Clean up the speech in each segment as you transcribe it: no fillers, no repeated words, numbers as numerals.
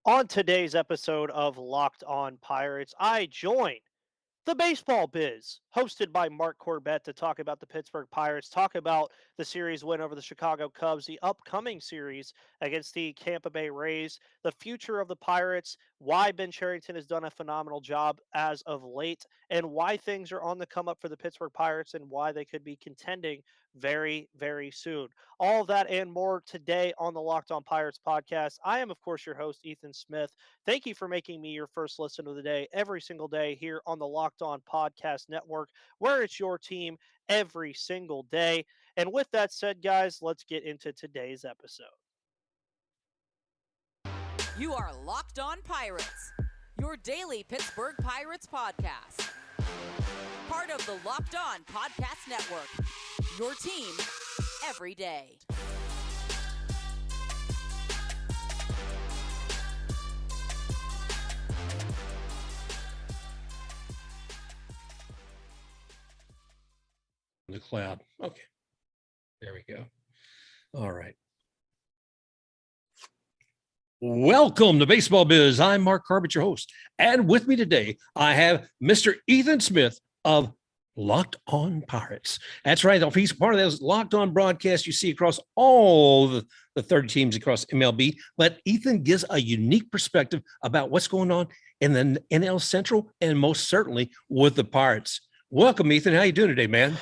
On today's episode of Locked On Pirates, I join the Baseball Biz, hosted by Mark Corbett, to talk about the Pittsburgh Pirates, talk about the series win over the Chicago Cubs, the upcoming series against the Tampa Bay Rays, the future of the Pirates, why Ben Cherington has done a phenomenal job as of late, and why things are on the come up for the Pittsburgh Pirates and why they could be contending very, very soon. All of that and more today on the Locked On Pirates podcast. I am, of course, your host, Ethan Smith. Thank you for making me your first listen of the day every single day here on the Locked On Podcast Network, where it's your team every single day. And with that said, guys, let's get into today's episode. You are Locked On Pirates, your daily Pittsburgh Pirates podcast. Part of the Locked On Podcast Network, your team every day. The cloud. Okay. There we go. All right. Welcome to Baseball Biz. I'm Mark Corbett, your host. And with me today, I have Mr. Ethan Smith of Locked On Pirates. That's right. He's part of those Locked On broadcasts you see across all the 30 teams across MLB. But Ethan gives a unique perspective about what's going on in the NL Central and most certainly with the Pirates. Welcome, Ethan. How you doing today, man?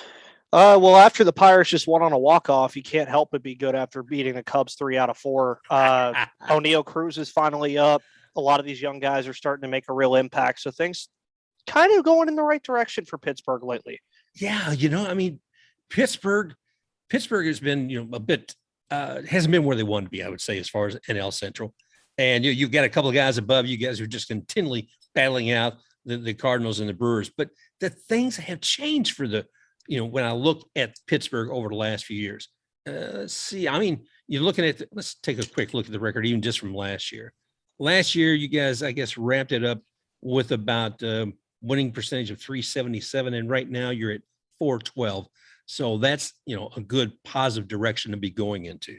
Well, after the Pirates just won on a walk-off, you can't help but be good after beating the Cubs 3 out of 4. O'Neill Cruz is finally up. A lot of these young guys are starting to make a real impact. So things kind of going in the right direction for Pittsburgh lately. Yeah, Pittsburgh has been, a bit, hasn't been where they wanted to be, I would say, as far as NL Central. And you've got a couple of guys above you guys who are just continually battling out the Cardinals and the Brewers. But the things have changed for when I look at Pittsburgh over the last few years. You're looking at, let's take a quick look at the record, even just from last year. Last year, you guys, I guess, ramped it up with about winning percentage of 377. And right now you're at 412. So that's, a good positive direction to be going into.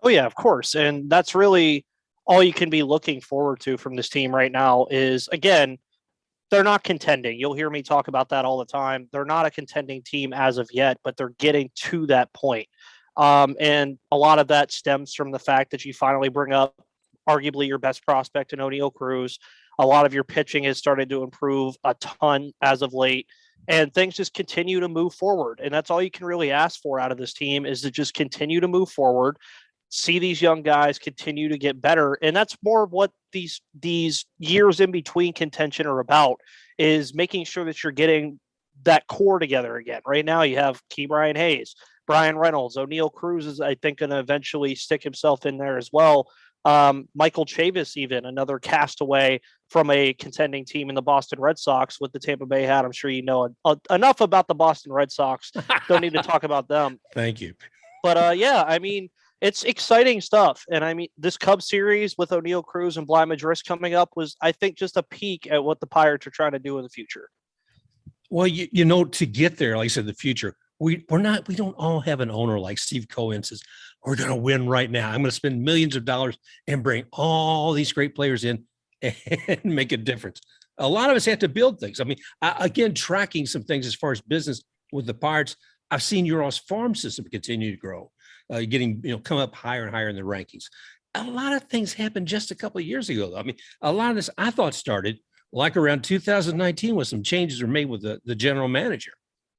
Oh, yeah, of course. And that's really all you can be looking forward to from this team right now is, again, they're not contending. You'll hear me talk about that all the time. They're not a contending team as of yet, but they're getting to that point. And a lot of that stems from the fact that you finally bring up arguably your best prospect in O'Neill Cruz. A lot of your pitching has started to improve a ton as of late, and things just continue to move forward. And that's all you can really ask for out of this team is to just continue to move forward, see these young guys continue to get better. And that's more of what these years in between contention are about, is making sure that you're getting that core together again. Right now you have Brian Hayes, Brian Reynolds, O'Neill Cruz is, I think, going to eventually stick himself in there as well. Michael Chavis, even another castaway from a contending team in the Boston Red Sox with the Tampa Bay hat. I'm sure you know enough about the Boston Red Sox. Don't need to talk about them. Thank you. But it's exciting stuff. And this Cubs series with O'Neill Cruz and Bly Madris coming up was, I think, just a peek at what the Pirates are trying to do in the future. Well, to get there, like I said, the future, we don't all have an owner like Steve Cohen says, we're going to win right now. I'm going to spend millions of dollars and bring all these great players in and make a difference. A lot of us have to build things. Again, tracking some things as far as business with the Pirates, I've seen your all's farm system continue to grow, come up higher and higher in the rankings. A lot of things happened just a couple of years ago, though. A lot of this I thought started like around 2019 when some changes were made with the general manager.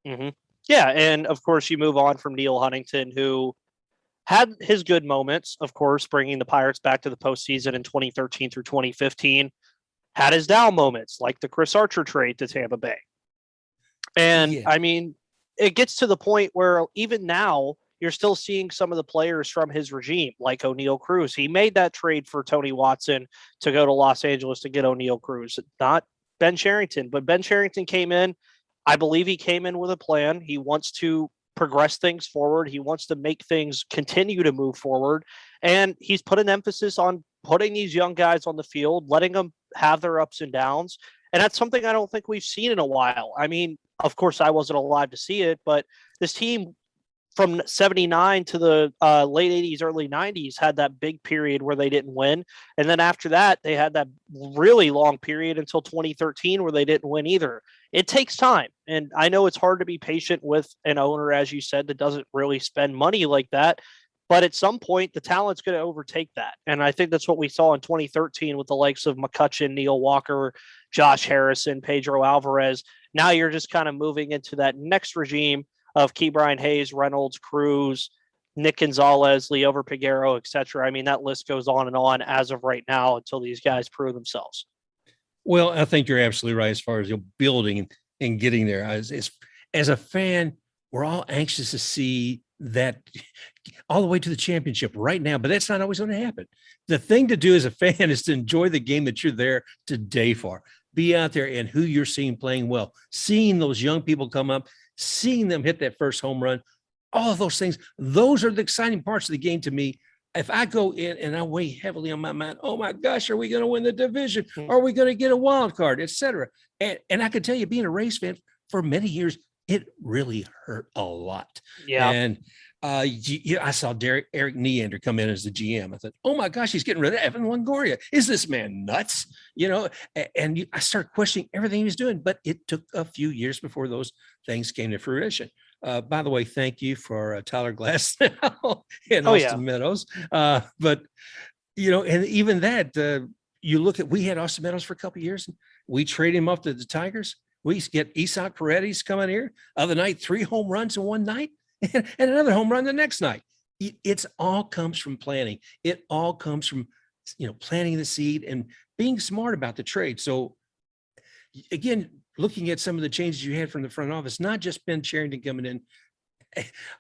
Mm-hmm. Yeah, and of course you move on from Neil Huntington, who had his good moments, of course, bringing the Pirates back to the postseason in 2013 through 2015, had his down moments, like the Chris Archer trade to Tampa Bay. And, it gets to the point where even now you're still seeing some of the players from his regime, like O'Neill Cruz. He made that trade for Tony Watson to go to Los Angeles to get O'Neill Cruz, not Ben Cherington. But Ben Cherington came in. I believe he came in with a plan. He wants to progress things forward. He wants to make things continue to move forward. And he's put an emphasis on putting these young guys on the field, letting them have their ups and downs. And that's something I don't think we've seen in a while. Of course, I wasn't alive to see it, but this team from 79 to the late 80s, early 90s had that big period where they didn't win. And then after that, they had that really long period until 2013 where they didn't win either. It takes time. And I know it's hard to be patient with an owner, as you said, that doesn't really spend money like that. But at some point, the talent's going to overtake that. And I think that's what we saw in 2013 with the likes of McCutchen, Neil Walker, Josh Harrison, Pedro Alvarez. Now you're just kind of moving into that next regime of Ke'Bryan Hayes, Reynolds, Cruz, Nick Gonzalez, Leover Peguero, etc. I mean, that list goes on as of right now until these guys prove themselves. Well, I think you're absolutely right as far as building and getting there. As a fan, we're all anxious to see that all the way to the championship right now, but that's not always going to happen. The thing to do as a fan is to enjoy the game that you're there today for. Be out there and who you're seeing playing well, seeing those young people come up, seeing them hit that first home run, all of those things. Those are the exciting parts of the game to me. If I go in and I weigh heavily on my mind, oh my gosh, are we going to win the division? Are we going to get a wild card, et cetera? And I can tell you, being a Rays fan for many years, it really hurt a lot. Yeah. And I saw Eric Neander come in as the GM. I thought, oh my gosh, he's getting rid of Evan Longoria. Is this man nuts? I started questioning everything he was doing, but it took a few years before those things came to fruition. By the way, thank you for Tyler Glass and Austin Meadows. But and even that, you look at, we had Austin Meadows for a couple of years, and we traded him off to the Tigers. We get Isaac Paredes coming here. Other night, 3 home runs in one night and another home run the next night. It's all comes from planning. It all comes from, planting the seed and being smart about the trade. So again, looking at some of the changes you had from the front office, not just Ben Cherington coming in.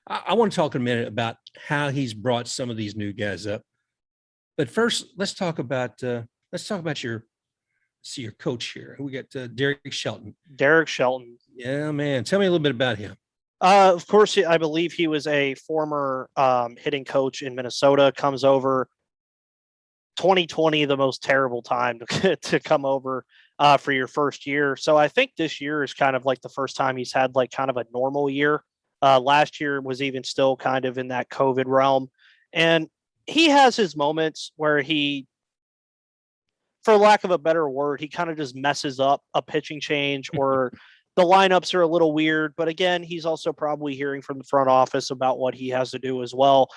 I want to talk in a minute about how he's brought some of these new guys up. But first, let's talk about your coach here. We got Derek Shelton. Derek Shelton. Yeah, man. Tell me a little bit about him. Of course, I believe he was a former hitting coach in Minnesota, comes over 2020, the most terrible time to come over for your first year. So I think this year is kind of like the first time he's had like kind of a normal year. Last year was even still kind of in that COVID realm. And he has his moments where he, for lack of a better word, he kind of just messes up a pitching change or the lineups are a little weird. But again, he's also probably hearing from the front office about what he has to do as well.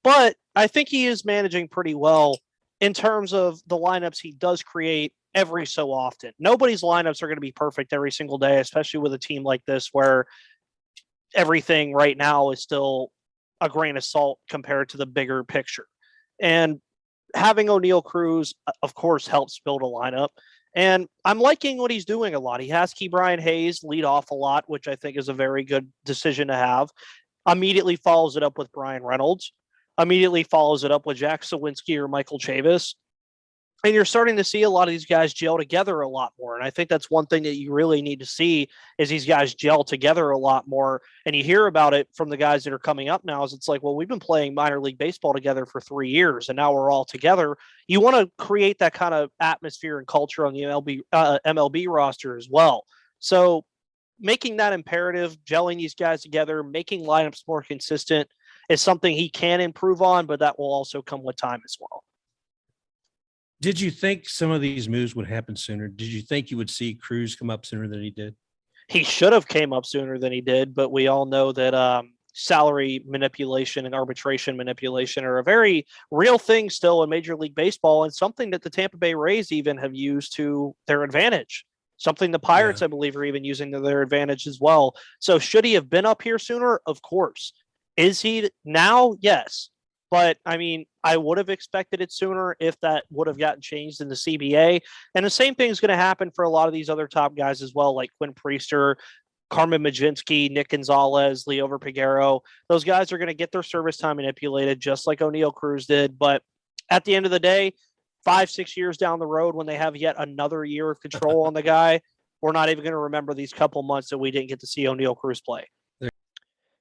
But I think he is managing pretty well in terms of the lineups he does create every so often. Nobody's lineups are going to be perfect every single day, especially with a team like this where everything right now is still a grain of salt compared to the bigger picture. And having O'Neal Cruz, of course, helps build a lineup. And I'm liking what he's doing a lot. He has Ke'Bryan Hayes lead off a lot, which I think is a very good decision to have. Immediately follows it up with Brian Reynolds. Immediately follows it up with Jack Sawinski or Michael Chavis. And you're starting to see a lot of these guys gel together a lot more. And I think that's one thing that you really need to see is these guys gel together a lot more. And you hear about it from the guys that are coming up now is it's like, well, we've been playing minor league baseball together for 3 years and now we're all together. You want to create that kind of atmosphere and culture on the MLB roster as well. So making that imperative, gelling these guys together, making lineups more consistent is something he can improve on, but that will also come with time as well. Did you think some of these moves would happen sooner? Did you think you would see Cruz come up sooner than he did? He should have came up sooner than he did, but we all know that salary manipulation and arbitration manipulation are a very real thing still in Major League Baseball and something that the Tampa Bay Rays even have used to their advantage. Something the Pirates, I believe, are even using to their advantage as well. So should he have been up here sooner? Of course. Is he now? Yes. But, I mean, I would have expected it sooner if that would have gotten changed in the CBA. And the same thing is going to happen for a lot of these other top guys as well, like Quinn Priester, Carmen Mlodzinski, Nick Gonzalez, Leover Peguero. Those guys are going to get their service time manipulated just like O'Neal Cruz did. But at the end of the day, 5-6 years down the road when they have yet another year of control on the guy, we're not even going to remember these couple months that we didn't get to see O'Neal Cruz play.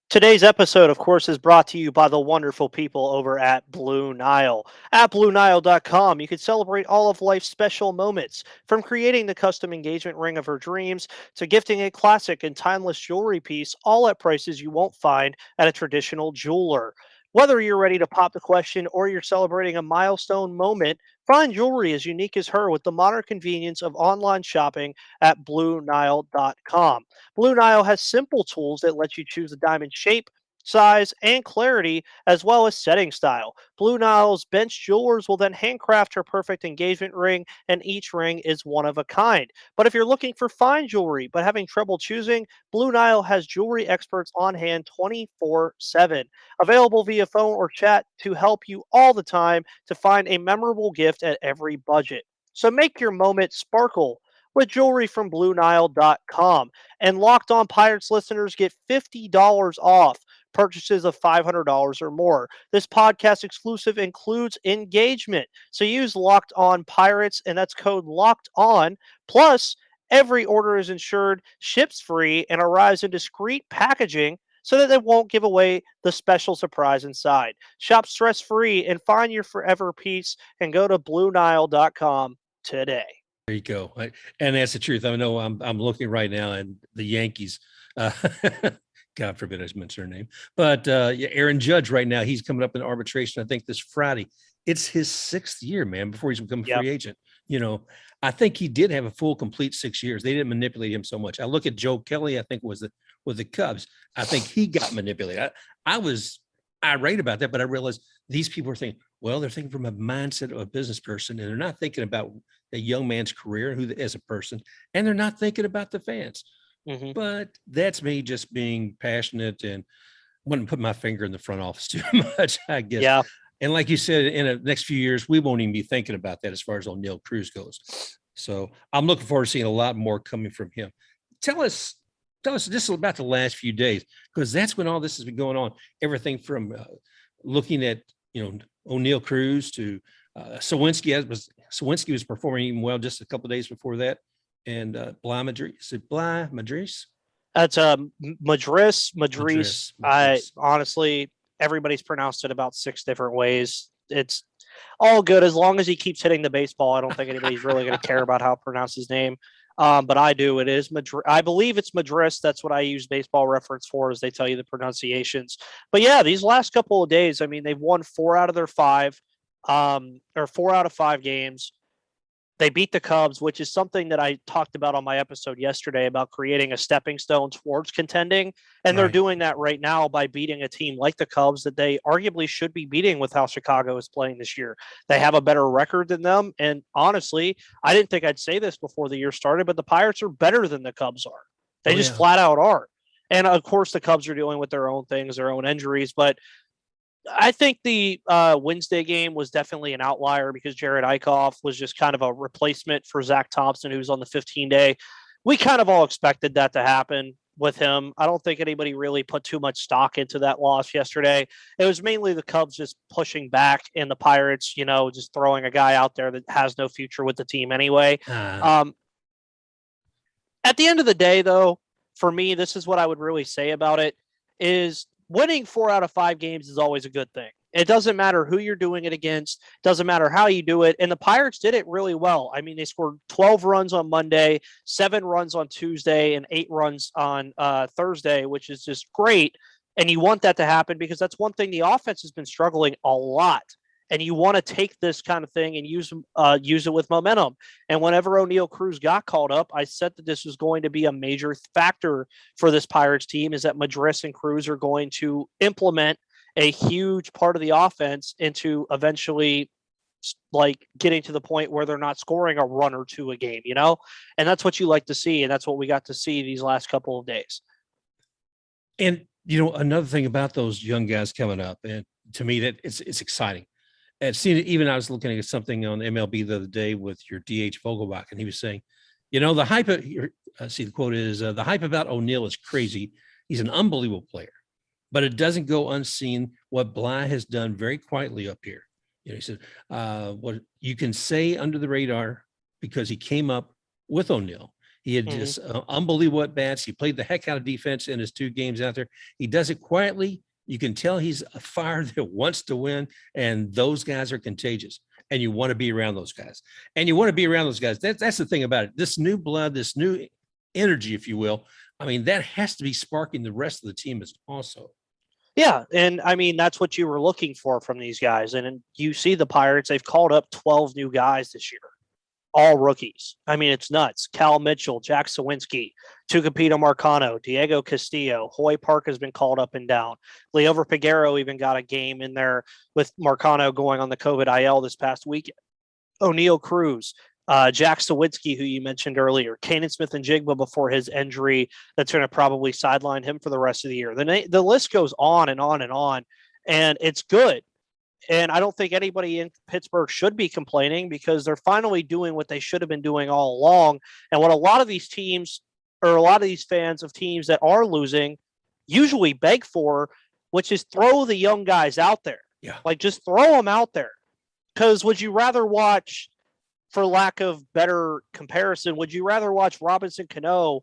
Today's episode, of course, is brought to you by the wonderful people over at Blue Nile. At BlueNile.com, you can celebrate all of life's special moments, from creating the custom engagement ring of her dreams to gifting a classic and timeless jewelry piece, all at prices you won't find at a traditional jeweler. Whether you're ready to pop the question or you're celebrating a milestone moment, find jewelry as unique as her with the modern convenience of online shopping at BlueNile.com. Blue Nile has simple tools that let you choose the diamond shape, size, and clarity, as well as setting style. Blue Nile's bench jewelers will then handcraft her perfect engagement ring, and each ring is one of a kind. But if you're looking for fine jewelry but having trouble choosing, Blue Nile has jewelry experts on hand 24/7, available via phone or chat to help you all the time to find a memorable gift at every budget. So make your moment sparkle with jewelry from BlueNile.com. And Locked On Pirates listeners get $50 off purchases of $500 or more. This podcast exclusive includes engagement. So use Locked On Pirates, and that's code Locked On. Plus, every order is insured, ships free, and arrives in discreet packaging so that they won't give away the special surprise inside. Shop stress free and find your forever peace, and go to BlueNile.com today. There you go. And that's the truth. I know I'm looking right now, and the Yankees, uh, God forbid I mention their name, but yeah, Aaron Judge right now, he's coming up in arbitration, I think this Friday. It's his 6th year, man, before he's become a free agent. You know, I think he did have a full, complete 6 years. They didn't manipulate him so much. I look at Joe Kelly, I think with the Cubs. I think he got manipulated. I was irate about that, but I realized these people are thinking, well, they're thinking from a mindset of a business person, and they're not thinking about a young man's career as a person, and they're not thinking about the fans. Mm-hmm. But that's me just being passionate and wouldn't put my finger in the front office too much, I guess. Yeah. And like you said, in the next few years, we won't even be thinking about that as far as O'Neill Cruz goes. So I'm looking forward to seeing a lot more coming from him. Tell us just about the last few days, because that's when all this has been going on. Everything from looking at, O'Neill Cruz to Sawinski was performing even well just a couple of days before that. And Bly Madris, is it Bly Madris? That's Madris. I honestly, everybody's pronounced it about 6 different ways. It's all good as long as he keeps hitting the baseball. I don't think anybody's really going to care about how to pronounce his name. But I do. It is Madrid. I believe it's Madris. That's what I use Baseball Reference for, as they tell you the pronunciations. But yeah, these last couple of days, I mean, they've won 4 out of their 5, or 4 out of 5 games. They beat the Cubs, which is something that I talked about on my episode yesterday about creating a stepping stone towards contending. And they're doing that right now by beating a team like the Cubs that they arguably should be beating with how Chicago is playing this year. They have a better record than them. And honestly, I didn't think I'd say this before the year started, but the Pirates are better than the Cubs are. They just flat out are. And of course, the Cubs are dealing with their own things, their own injuries, but I think the Wednesday game was definitely an outlier because Jared Eichhoff was just kind of a replacement for Zach Thompson, who's on the 15-day. We kind of all expected that to happen with him. I don't think anybody really put too much stock into that loss yesterday. It was mainly the Cubs just pushing back and the Pirates, just throwing a guy out there that has no future with the team anyway. At the end of the day, though, for me, this is what I would really say about it is winning 4 out of 5 games is always a good thing. It doesn't matter who you're doing it against. Doesn't matter how you do it. And the Pirates did it really well. I mean, they scored 12 runs on Monday, 7 runs on Tuesday, and 8 runs on Thursday, which is just great. And you want that to happen because that's one thing the offense has been struggling a lot. And you want to take this kind of thing and use it with momentum. And whenever O'Neill Cruz got called up, I said that this was going to be a major factor for this Pirates team, is that Madris and Cruz are going to implement a huge part of the offense into eventually like getting to the point where they're not scoring a run or 2 a game, and that's what you like to see. And that's what we got to see these last couple of days. And, another thing about those young guys coming up, and to me that it's exciting. And even I was looking at something on MLB the other day with your DH Vogelbach, and he was saying, the hype, the quote is, the hype about O'Neill is crazy. He's an unbelievable player, but it doesn't go unseen what Bly has done very quietly up here. He said, what you can say under the radar because he came up with O'Neill. He had just unbelievable at bats. He played the heck out of defense in his 2 games out there. He does it quietly. You can tell he's a fire that wants to win, and those guys are contagious. And you want to be around those guys. And you want to be around those guys. That's the thing about it. This new blood, this new energy, if you will. I mean, that has to be sparking the rest of the team as also. Yeah, and I mean, that's what you were looking for from these guys. And you see the Pirates, they've called up 12 new guys this year, all rookies. I mean, it's nuts. Cal Mitchell, Jack Sawinski, Tucapita Marcano, Diego Castillo, Hoy Park has been called up and down. Leover Peguero even got a game in there with Marcano going on the COVID IL this past weekend. O'Neal Cruz, Jack Sawinski, who you mentioned earlier, Kanan Smith and Jigba before his injury that's going to probably sideline him for the rest of the year. The list goes on and on and on, and it's good. And I don't think anybody in Pittsburgh should be complaining because they're finally doing what they should have been doing all along. And what a lot of these teams or a lot of these fans of teams that are losing usually beg for, which is throw the young guys out there. Yeah. Like just throw them out there. Because would you rather watch, for lack of better comparison, would you rather watch Robinson Cano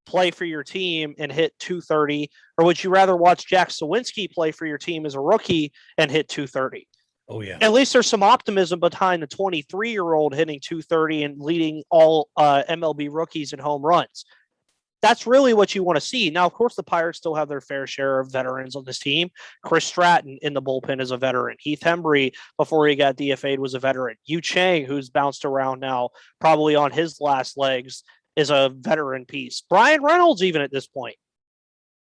play for your team and hit 230, or would you rather watch Jack Sawinski play for your team as a rookie and hit 230? Oh, yeah. At least there's some optimism behind the 23-year-old hitting 230 and leading all MLB rookies in home runs. That's really what you want to see. Now, of course, the Pirates still have their fair share of veterans on this team. Chris Stratton in the bullpen is a veteran. Heath Hembry, before he got DFA'd, was a veteran. Yu Chang, who's bounced around now, probably on his last legs, is a veteran piece. Brian Reynolds, even at this point,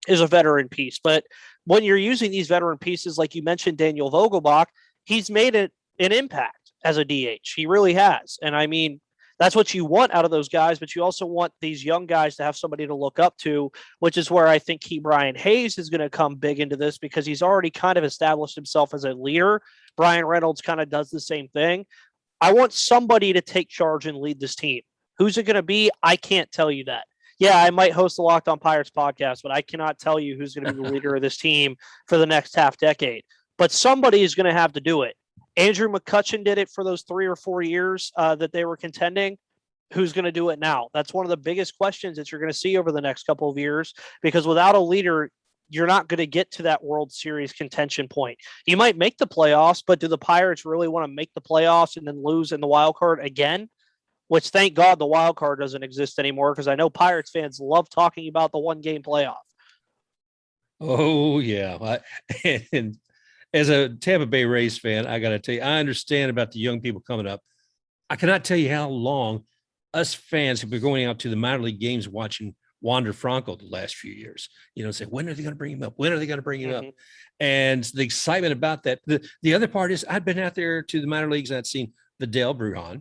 is a veteran piece. But when you're using these veteran pieces, like you mentioned, Daniel Vogelbach, he's made it an impact as a DH. He really has. And I mean, that's what you want out of those guys, but you also want these young guys to have somebody to look up to, which is where I think Brian Hayes is going to come big into this because he's already kind of established himself as a leader. Brian Reynolds kind of does the same thing. I want somebody to take charge and lead this team. Who's it going to be? I can't tell you that. Yeah, I might host the Locked On Pirates podcast, but I cannot tell you who's going to be the leader of this team for the next half decade. But somebody is going to have to do it. Andrew McCutchen did it for those 3 or 4 years that they were contending. Who's going to do it now? That's one of the biggest questions that you're going to see over the next couple of years, because without a leader, you're not going to get to that World Series contention point. You might make the playoffs, but do the Pirates really want to make the playoffs and then lose in the wild card again? Which, thank God, the wild card doesn't exist anymore, because I know Pirates fans love talking about the one-game playoff. Oh, yeah. And as a Tampa Bay Rays fan, I got to tell you, I understand about the young people coming up. I cannot tell you how long us fans have been going out to the minor league games watching Wander Franco the last few years, say, when are they going to bring him up? When are they going to bring him up? And the excitement about that. The other part is I've been out there to the minor leagues and I'd seen Vidal Brujan.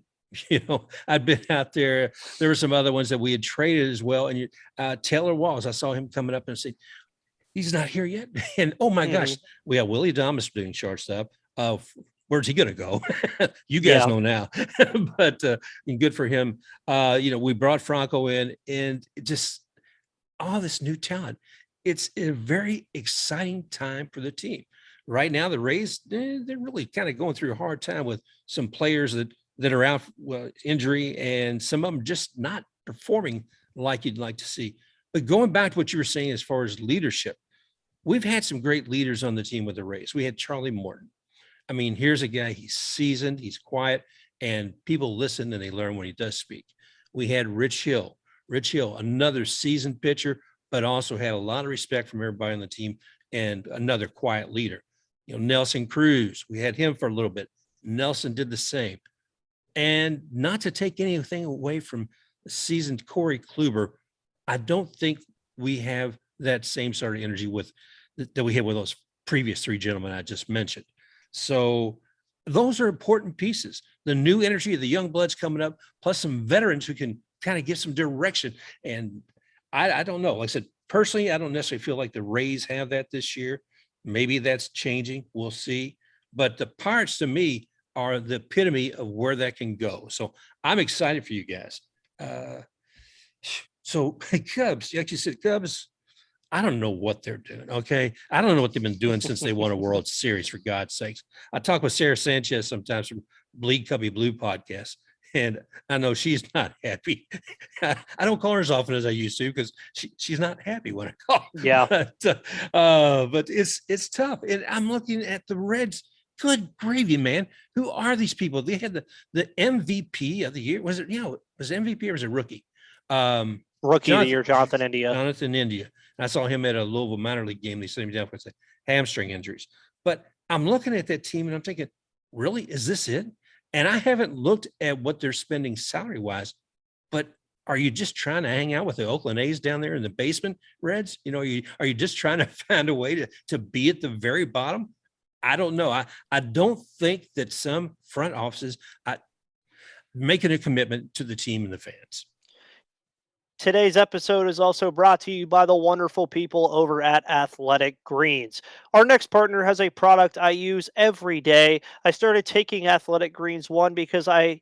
I'd been out there. There were some other ones that we had traded as well. And Taylor Walls, I saw him coming up and said, he's not here yet. And oh my gosh, we have Willie Adames doing shortstop. Where's he going to go? You guys know now, but good for him. We brought Franco in and just all this new talent. It's a very exciting time for the team right now. The Rays, they're really kind of going through a hard time with some players that are out injury, and some of them just not performing like you'd like to see. But going back to what you were saying, as far as leadership, we've had some great leaders on the team with the Rays. We had Charlie Morton. I mean, here's a guy, he's seasoned, he's quiet, and people listen and they learn when he does speak. We had Rich Hill, another seasoned pitcher, but also had a lot of respect from everybody on the team, and another quiet leader. Nelson Cruz, we had him for a little bit. Nelson did the same. And not to take anything away from the seasoned Corey Kluber, I don't think we have that same sort of energy that we had with those previous 3 gentlemen I just mentioned. So those are important pieces. The new energy of the young bloods coming up, plus some veterans who can kind of give some direction. And I don't know. Like I said, personally, I don't necessarily feel like the Rays have that this year. Maybe that's changing. We'll see. But the Pirates, to me, are the epitome of where that can go. So I'm excited for you guys. So Cubs, like you said, Cubs, I don't know what they're doing. Okay. I don't know what they've been doing since they won a World Series, for God's sakes. I talk with Sarah Sanchez sometimes from Bleed Cubby Blue podcast, and I know she's not happy. I don't call her as often as I used to because she's not happy when I call. Yeah. But it's tough. And I'm looking at the Reds. Good gravy, man. Who are these people? They had the MVP of the year. Was it MVP or was it rookie? Rookie of the year, Jonathan India. Jonathan India. I saw him at a Louisville minor league game. They sent him down for hamstring injuries. But I'm looking at that team and I'm thinking, really, is this it? And I haven't looked at what they're spending salary wise, but are you just trying to hang out with the Oakland A's down there in the basement, Reds? Are you just trying to find a way to be at the very bottom? I don't know. I don't think that some front offices are making a commitment to the team and the fans. Today's episode is also brought to you by the wonderful people over at Athletic Greens. Our next partner has a product I use every day. I started taking Athletic Greens one because I,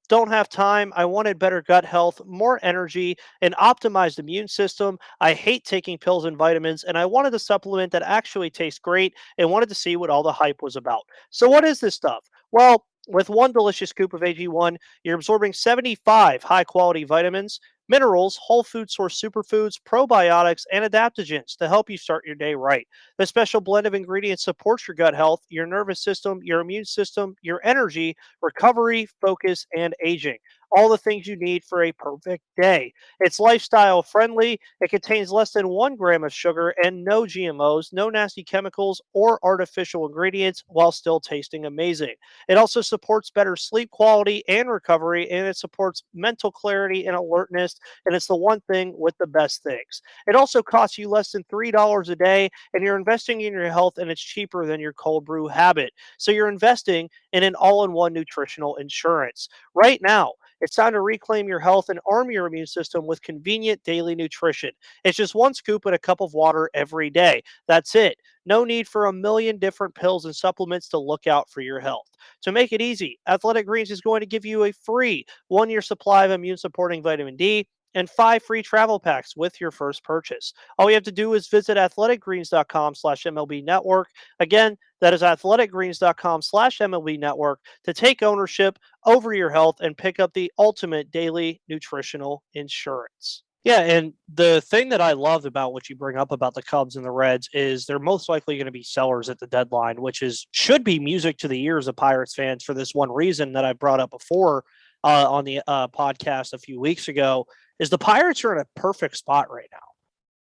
don't have time. I wanted better gut health, more energy, an optimized immune system. I hate taking pills and vitamins, and I wanted a supplement that actually tastes great and wanted to see what all the hype was about. So what is this stuff? Well, with one delicious scoop of AG1, you're absorbing 75 high-quality vitamins, minerals, whole food source superfoods, probiotics, and adaptogens to help you start your day right. The special blend of ingredients supports your gut health, your nervous system, your immune system, your energy, recovery, focus, and aging. All the things you need for a perfect day. It's lifestyle friendly. It contains less than 1 gram of sugar and no GMOs, no nasty chemicals or artificial ingredients while still tasting amazing. It also supports better sleep quality and recovery, and it supports mental clarity and alertness. And it's the one thing with the best things. It also costs you less than $3 a day, and you're investing in your health, and it's cheaper than your cold brew habit. So you're investing in an all-in-one nutritional insurance. Right now, it's time to reclaim your health and arm your immune system with convenient daily nutrition. It's just 1 scoop in a cup of water every day. That's it. No need for a million different pills and supplements to look out for your health. To make it easy, Athletic Greens is going to give you a free 1-year supply of immune-supporting vitamin D and 5 free travel packs with your first purchase. All you have to do is visit athleticgreens.com/MLB network. Again, that is athleticgreens.com/MLB network to take ownership over your health and pick up the ultimate daily nutritional insurance. Yeah, and the thing that I love about what you bring up about the Cubs and the Reds is they're most likely going to be sellers at the deadline, which should be music to the ears of Pirates fans for this one reason that I brought up before on the podcast a few weeks ago, is the Pirates are in a perfect spot right now.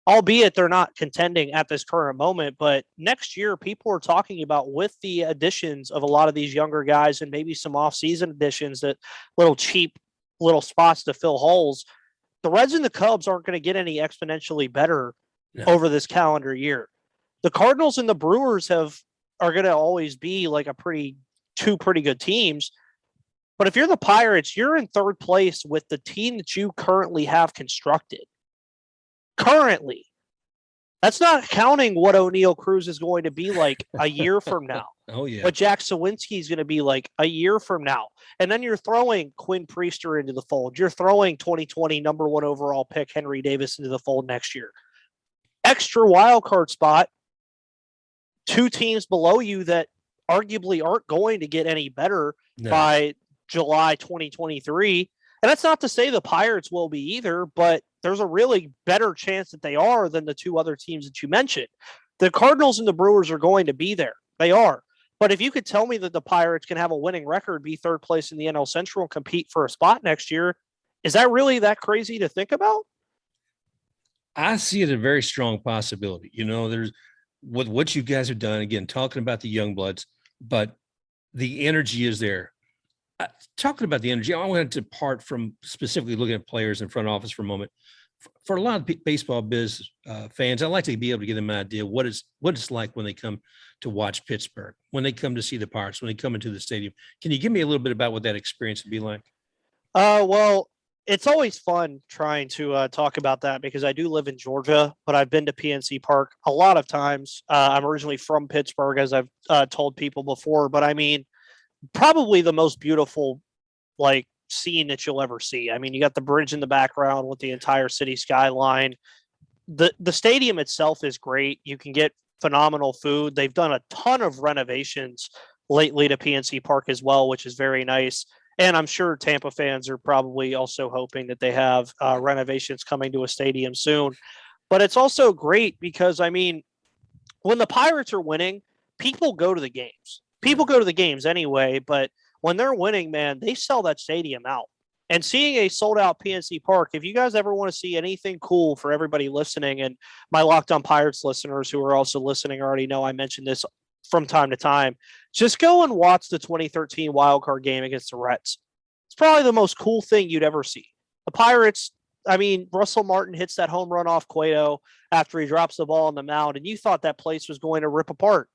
Albeit they're not contending at this current moment, but next year people are talking about, with the additions of a lot of these younger guys and maybe some off-season additions, that little cheap little spots to fill holes, the Reds and the Cubs aren't going to get any exponentially better over this calendar year. The Cardinals and the Brewers are going to always be like two pretty good teams. But if you're the Pirates, you're in third place with the team that you currently have constructed. Currently. That's not counting what O'Neal Cruz is going to be like a year from now. Oh, yeah. What Jack Sawinski is going to be like a year from now. And then you're throwing Quinn Priester into the fold. You're throwing 2020 number 1 overall pick Henry Davis into the fold next year. Extra wild card spot. 2 teams below you that arguably aren't going to get any better by July 2023. And that's not to say the Pirates will be either, but there's a really better chance that they are than the 2 other teams that you mentioned. The Cardinals and the Brewers are going to be there. They are. But if you could tell me that the Pirates can have a winning record, be third place in the NL Central, and compete for a spot next year, is that really that crazy to think about? I see it a very strong possibility. There's with what you guys have done, again, talking about the young bloods, but the energy is there. Talking about the energy, I wanted to part from specifically looking at players in front office for a moment. For a lot of baseball biz fans, I'd like to be able to give them an idea what it's like when they come to watch Pittsburgh, when they come to see the Pirates, when they come into the stadium. Can you give me a little bit about what that experience would be like? Well, it's always fun trying to talk about that because I do live in Georgia, but I've been to PNC Park a lot of times. I'm originally from Pittsburgh, as I've told people before, but I mean, probably the most beautiful scene that you'll ever see. I mean, you got the bridge in the background with the entire city skyline. The stadium itself is great. You can get phenomenal food. They've done a ton of renovations lately to PNC Park as well, which is very nice. And I'm sure Tampa fans are probably also hoping that they have renovations coming to a stadium soon. But it's also great because, I mean, when the Pirates are winning, people go to the games. People go to the games anyway, but when they're winning, man, they sell that stadium out. And seeing a sold out PNC Park, if you guys ever want to see anything cool for everybody listening, and my Locked On Pirates listeners who are also listening already know I mention this from time to time, just go and watch the 2013 wildcard game against the Reds. It's probably the most cool thing you'd ever see. The Pirates, I mean, Russell Martin hits that home run off Cueto after he drops the ball on the mound, and you thought that place was going to rip apart.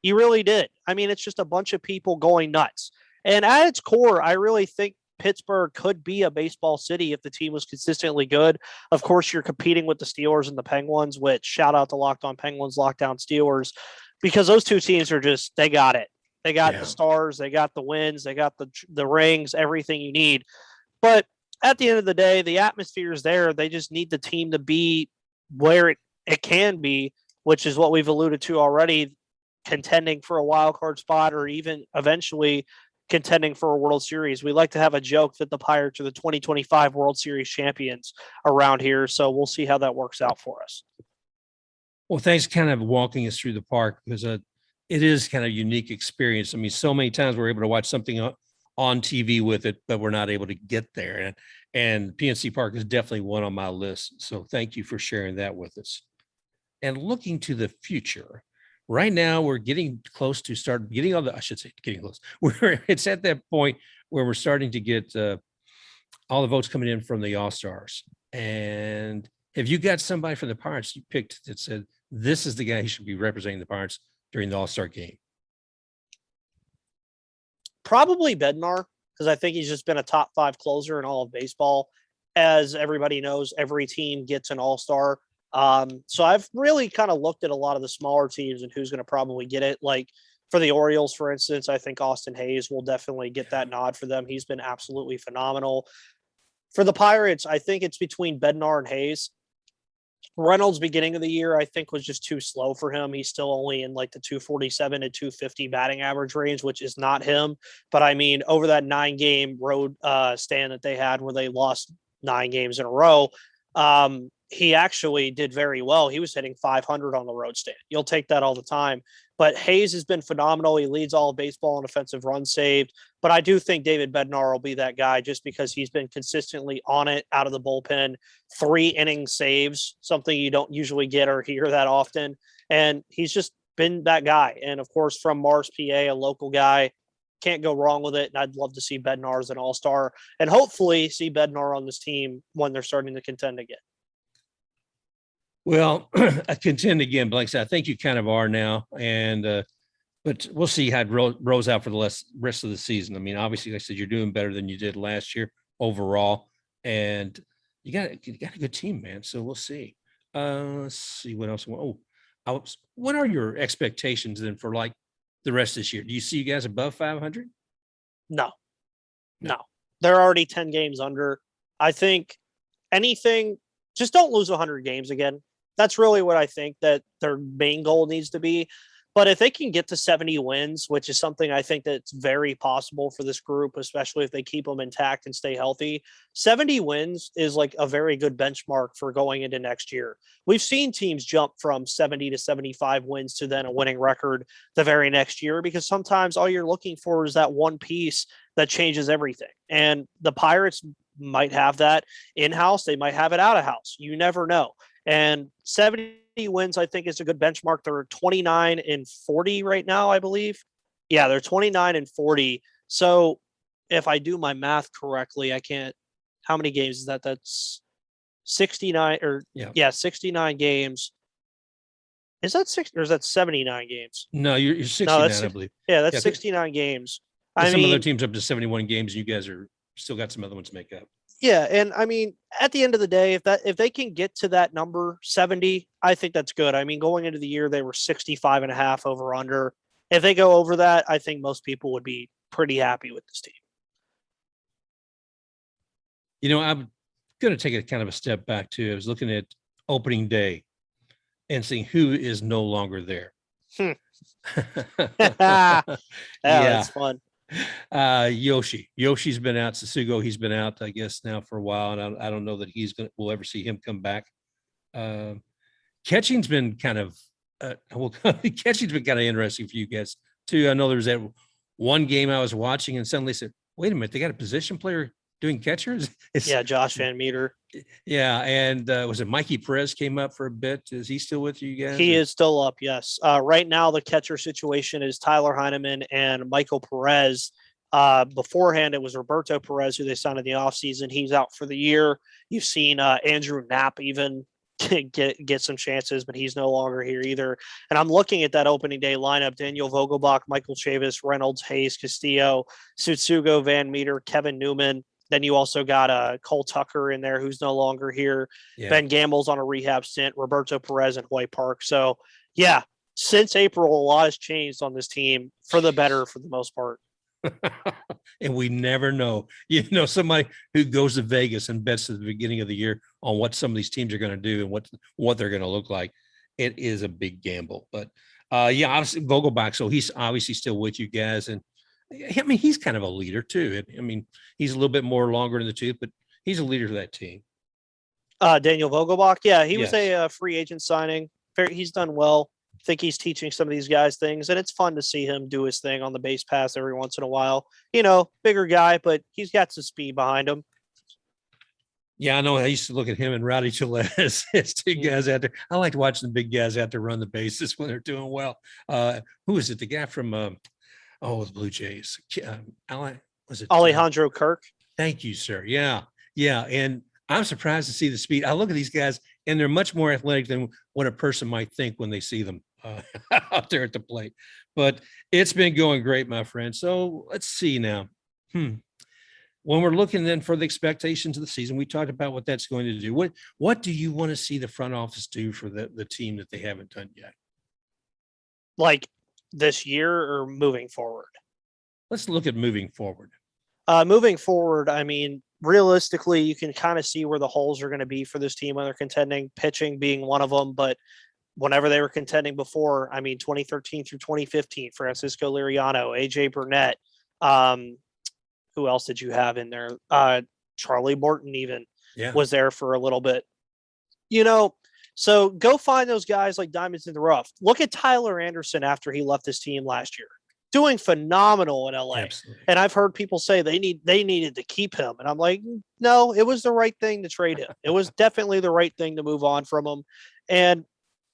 You really did. I mean, it's just a bunch of people going nuts. And at its core, I really think Pittsburgh could be a baseball city if the team was consistently good. Of course, you're competing with the Steelers and the Penguins, which shout out to Locked On Penguins, Lockdown Steelers, because those two teams are just, they got it. They got the stars, they got the wins, they got the rings, everything you need. But at the end of the day, the atmosphere is there. They just need the team to be where it can be, which is what we've alluded to already, contending for a wild card spot or even eventually contending for a World Series. We like to have a joke that the Pirates are the 2025 World Series champions around here. So we'll see how that works out for us. Well, thanks kind of walking us through the park, because it is kind of a unique experience. I mean, so many times we're able to watch something on TV with it, but we're not able to get there. And PNC Park is definitely one on my list. So thank you for sharing that with us. And looking to the future, right now we're getting close to start getting all the, I should say getting close. It's at that point where we're starting to get all the votes coming in from the All-Stars. And have you got somebody from the Pirates you picked that said, this is the guy who should be representing the Pirates during the All-Star game? Probably Bednar, because I think he's just been a top 5 closer in all of baseball. As everybody knows, every team gets an all-star. So I've really kind of looked at a lot of the smaller teams and who's going to probably get it. Like for the Orioles, for instance, I think Austin Hayes will definitely get that nod for them. He's been absolutely phenomenal. For the Pirates, I think it's between Bednar and Hayes. Reynolds, beginning of the year, I think was just too slow for him. He's still only in like the 247 to 250 batting average range, which is not him. But I mean, over that 9-game road stand that they had where they lost 9 games in a row, he actually did very well. He was hitting 500 on the road stand. You'll take that all the time. But Hayes has been phenomenal. He leads all of baseball in offensive runs saved. But I do think David Bednar will be that guy just because he's been consistently on it out of the bullpen. 3 inning saves, something you don't usually get or hear that often. And he's just been that guy. And, of course, from Mars, PA, a local guy, can't go wrong with it. And I'd love to see Bednar as an all-star and hopefully see Bednar on this team when they're starting to contend again. Well, I contend again, but like I said, I think you kind of are now. And, but we'll see how it rolls out for the rest of the season. I mean, obviously, like I said, you're doing better than you did last year overall. And you got a good team, man. So we'll see. Let's see what else. What are your expectations then for like the rest of this year? Do you see you guys above 500? No. They're already 10 games under. I think anything, just don't lose 100 games again. That's really what I think that their main goal needs to be. But if they can get to 70 wins, which is something I think that's very possible for this group, especially if they keep them intact and stay healthy, 70 wins is like a very good benchmark for going into next year. We've seen teams jump from 70 to 75 wins to then a winning record the very next year, because sometimes all you're looking for is that one piece that changes everything. And the Pirates might have that in-house. They might have it out of house. You never know. And 70 wins, I think, is a good benchmark. They're 29-40 right now, I believe. Yeah, they're 29-40. So if I do my math correctly, I can't. How many games is that? That's 69 or 69 games. Is that 60 or is that 79 games? No, you're 69, I believe. Yeah, that's 69 games. Some other teams up to 71 games. You guys are still got some other ones to make up. Yeah, and I mean, at the end of the day, if they can get to that number 70, I think that's good. I mean, going into the year, they were 65.5 over under. If they go over that, I think most people would be pretty happy with this team. You know, I'm going to take a kind of a step back too. I was looking at opening day and seeing who is no longer there. Yeah, that's fun. Yoshi's been out. Sasugo, he's been out, I guess, now for a while, and I don't know that we'll ever see him come back. Catching's been kind of catching's been kind of interesting for you guys too. I know there was that one game I was watching, and suddenly said, "Wait a minute, they got a position player doing catchers." Yeah, Josh Van Meter. Yeah, and was it Mikey Perez came up for a bit? Is he still with you guys? He is still up, yes. Right now, the catcher situation is Tyler Heineman and Michael Perez. Beforehand, it was Roberto Perez, who they signed in the offseason. He's out for the year. You've seen Andrew Knapp even get some chances, but he's no longer here either. And I'm looking at that opening day lineup: Daniel Vogelbach, Michael Chavis, Reynolds, Hayes, Castillo, Tsutsugo, Van Meter, Kevin Newman. Then you also got Cole Tucker in there, who's no longer here. Yeah. Ben Gamble's on a rehab stint, Roberto Perez and Hoy Park. So, yeah, since April, a lot has changed on this team for the better for the most part. And we never know. Somebody who goes to Vegas and bets at the beginning of the year on what some of these teams are going to do and what they're going to look like, it is a big gamble. But, obviously, Vogelbach, so he's obviously still with you guys. And, I mean, he's kind of a leader too. I mean, he's a little bit more longer in the tooth, but he's a leader of that team. Daniel Vogelbach. Yeah, he was a free agent signing. He's done well. I think he's teaching some of these guys things, and it's fun to see him do his thing on the base pass every once in a while. Bigger guy, but he's got some speed behind him. Yeah, I know. I used to look at him and Rowdy Gillette as two guys out there. I like watching the big guys out there run the bases when they're doing well. Who is it? The guy from the Blue Jays. Was it Alejandro Kirk? Thank you, sir. Yeah. And I'm surprised to see the speed. I look at these guys, and they're much more athletic than what a person might think when they see them out there at the plate. But it's been going great, my friend. So let's see now. When we're looking then for the expectations of the season, we talked about what that's going to do. What do you want to see the front office do for the team that they haven't done yet? Like this year or moving forward? Let's look at moving forward. Moving forward, I mean, realistically, you can kind of see where the holes are going to be for this team when they're contending, pitching being one of them. But whenever they were contending before, I mean, 2013 through 2015, Francisco Liriano, AJ Burnett. Who else did you have in there? Charlie Morton even was there for a little bit. So go find those guys like diamonds in the rough. Look at Tyler Anderson after he left his team last year, doing phenomenal in LA. Absolutely. And I've heard people say they needed to keep him. And I'm like, no, it was the right thing to trade him. It was definitely the right thing to move on from him. And,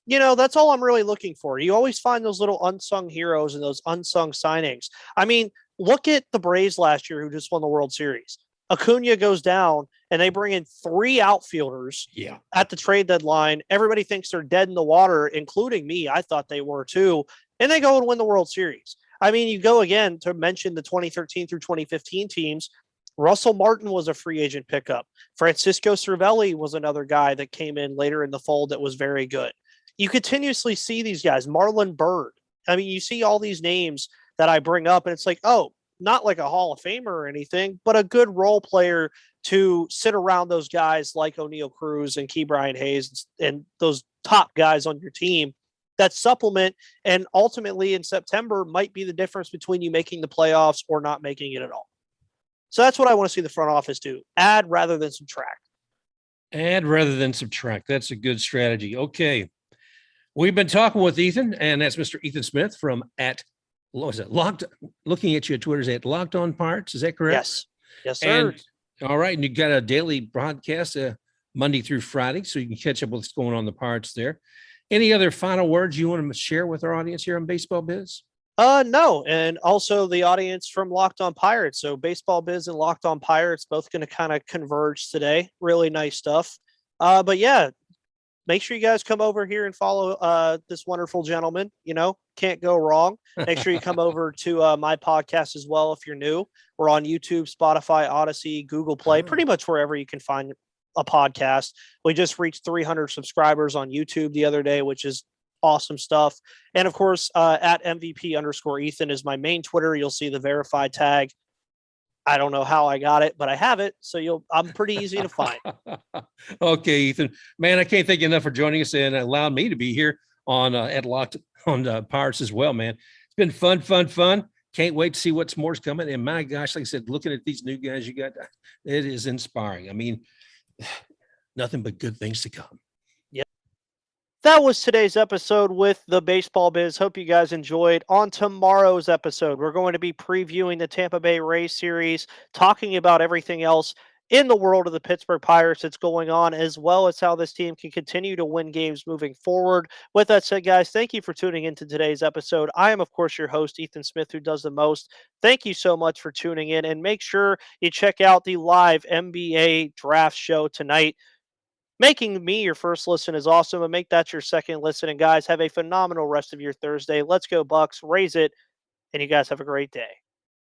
that's all I'm really looking for. You always find those little unsung heroes and those unsung signings. I mean, look at the Braves last year who just won the World Series. Acuna goes down and they bring in 3 outfielders at the trade deadline. Everybody thinks they're dead in the water, including me. I thought they were too. And they go and win the World Series. I mean, you go again to mention the 2013 through 2015 teams. Russell Martin was a free agent pickup. Francisco Cervelli was another guy that came in later in the fold that was very good. You continuously see these guys. Marlon Byrd. I mean, you see all these names that I bring up, and it's like, oh, not like a Hall of Famer or anything, but a good role player to sit around those guys like O'Neal Cruz and Key Brian Hayes and those top guys on your team that supplement and ultimately in September might be the difference between you making the playoffs or not making it at all. So that's what I want to see the front office do. Add rather than subtract. Add rather than subtract. That's a good strategy. Okay. We've been talking with Ethan, and that's Mr. Ethan Smith from looking at you at Twitter's at Locked On Parts. Is that correct? Yes, sir. And, all right. And you got a daily broadcast Monday through Friday, so you can catch up with what's going on in the parts there. Any other final words you want to share with our audience here on Baseball Biz? No. And also the audience from Locked On Pirates. So Baseball Biz and Locked On Pirates both going to kind of converge today. Really nice stuff. But yeah, make sure you guys come over here and follow this wonderful gentleman. Can't go wrong. Make sure you come over to my podcast as well if you're new. We're on YouTube, Spotify, Odyssey, Google Play, pretty much wherever you can find a podcast. We just reached 300 subscribers on YouTube the other day, which is awesome stuff. And of course, at MVP_Ethan is my main Twitter. You'll see the verified tag. I don't know how I got it, but I have it. So I'm pretty easy to find. Okay, Ethan, man, I can't thank you enough for joining us and allowing me to be here on at Locked on Pirates as well, man. It's been fun. Can't wait to see what's more's coming. And my gosh, like I said, looking at these new guys you got, it is inspiring. I mean, nothing but good things to come. That was today's episode with the Baseball Biz. Hope you guys enjoyed. On tomorrow's episode, we're going to be previewing the Tampa Bay Rays series, talking about everything else in the world of the Pittsburgh Pirates that's going on, as well as how this team can continue to win games moving forward. With that said, guys, thank you for tuning into today's episode. I am, of course, your host, Ethan Smith, who does the most. Thank you so much for tuning in, and make sure you check out the live NBA draft show tonight. Making me your first listen is awesome, and make that your second listen. And guys, have a phenomenal rest of your Thursday. Let's go Bucks, raise it, and you guys have a great day.